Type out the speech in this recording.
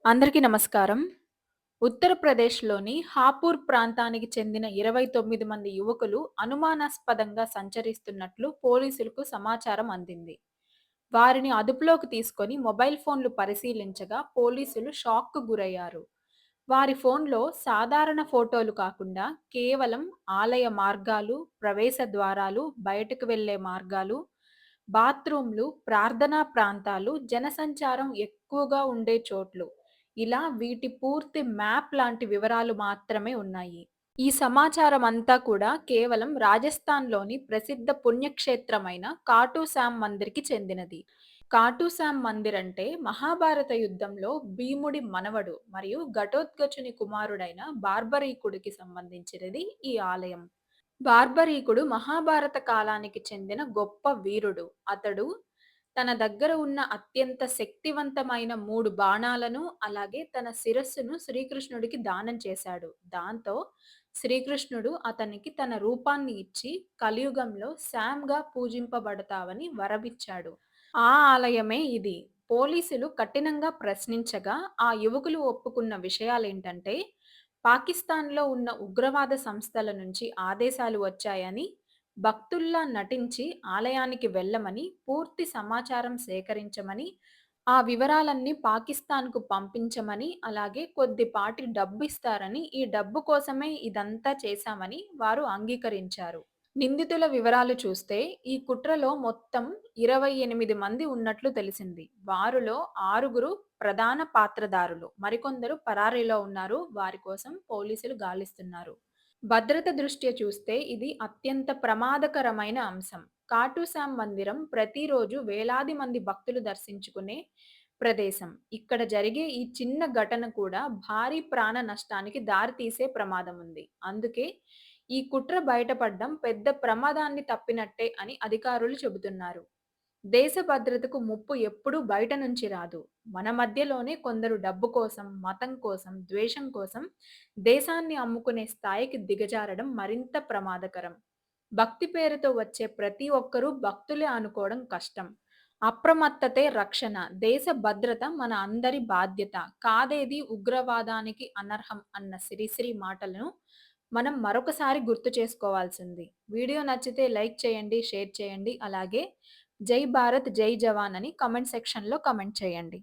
అందరికీ నమస్కారం. ఉత్తరప్రదేశ్‌లోని హాపూర్ ప్రాంతానికి చెందిన 29 మంది యువకులు అనుమానాస్పదంగా సంచరిస్తున్నట్లు పోలీసులకు సమాచారం అందింది. వారిని అదుపులోకి తీసుకొని మొబైల్ ఫోన్లు పరిశీలించగా పోలీసులు షాక్‌కు గురయ్యారు. వారి ఫోన్‌లో సాధారణ ఫోటోలు కాకుండా కేవలం ఆలయ మార్గాలు, ప్రవేశ ద్వారాలు, బయటకు వెళ్ళే మార్గాలు, బాత్రూమ్‌లు, ప్రార్థనా ప్రాంతాలు, జనసంచారం ఎక్కువగా ఉండే చోట్లు ఇలా వీటి పూర్తి మ్యాప్ లాంటి వివరాలు మాత్రమే ఉన్నాయి. ఈ సమాచారం అంతా కూడా కేవలం రాజస్థాన్‌లోని ప్రసిద్ధ పుణ్యక్షేత్రమైన ఖాటూ శ్యామ్ మందిర్‌కి చెందినది. ఖాటూ శ్యామ్ మందిర్ అంటే మహాభారత యుద్ధంలో భీముడి మనవడు మరియు ఘటోత్కచుని కుమారుడైన బార్బరీకుడికి సంబంధించినది ఈ ఆలయం. బార్బరీకుడు మహాభారత కాలానికి చెందిన గొప్ప వీరుడు. అతడు తన దగ్గర ఉన్న అత్యంత శక్తివంతమైన 3 బాణాలను, అలాగే తన శిరస్సును శ్రీకృష్ణుడికి దానం చేశాడు. దాంతో శ్రీకృష్ణుడు అతనికి తన రూపాన్ని ఇచ్చి కలియుగంలో శామ్‌గా పూజింపబడతావని వరమిచ్చాడు. ఆ ఆలయమే ఇది. పోలీసులు కఠినంగా ప్రశ్నించగా ఆ యువకులు ఒప్పుకున్న విషయాలేంటంటే పాకిస్తాన్‌లో ఉన్న ఉగ్రవాద సంస్థల నుంచి ఆదేశాలు వచ్చాయని, భక్తుల్లా నటించి ఆలయానికి వెళ్ళమని, పూర్తి సమాచారం సేకరించమని, ఆ వివరాలన్నీ పాకిస్తాన్‌కు పంపించమని, అలాగే కొద్దిపాటి డబ్బిస్తారని, ఈ డబ్బు కోసమే ఇదంతా చేశామని వారు అంగీకరించారు. నిందితుల వివరాలు చూస్తే ఈ కుట్రలో మొత్తం 28 మంది ఉన్నట్లు తెలిసింది. వారిలో 6గురు ప్రధాన పాత్రధారులు. మరికొందరు పరారీలో ఉన్నారు. వారి కోసం పోలీసులు గాలిస్తున్నారు. భద్రత దృష్ట్యా చూస్తే ఇది అత్యంత ప్రమాదకరమైన అంశం. ఖాటూ శ్యామ్ మందిరం ప్రతిరోజు వేలాది మంది భక్తులు దర్శించుకునే ప్రదేశం. ఇక్కడ జరిగే ఈ చిన్న ఘటన కూడా భారీ ప్రాణ నష్టానికి దారితీసే ప్రమాదం ఉంది. అందుకే ఈ కుట్ర బయటపడడం పెద్ద ప్రమాదాన్ని తప్పినట్టే అని అధికారులు చెబుతున్నారు. దేశ భద్రతకు ముప్పు ఎప్పుడూ బయట నుంచి రాదు. మన మధ్యలోనే కొందరు డబ్బు కోసం, మతం కోసం, ద్వేషం కోసం దేశాన్ని అమ్ముకునే స్థాయికి దిగజారడం మరింత ప్రమాదకరం. భక్తి పేరుతో వచ్చే ప్రతి ఒక్కరూ భక్తులే అనుకోవడం కష్టం. అప్రమత్తతే రక్షణ. దేశ భద్రత మన అందరి బాధ్యత. కాదేది ఉగ్రవాదానికి అనర్హం అన్న శ్రీశ్రీ మాటలను మనం మరొకసారి గుర్తు చేసుకోవాల్సింది. వీడియో నచ్చితే లైక్ చేయండి, షేర్ చేయండి. అలాగే జై భారత్ జై జవాన్ అని కామెంట్ సెక్షన్‌లో కామెంట్ చేయండి.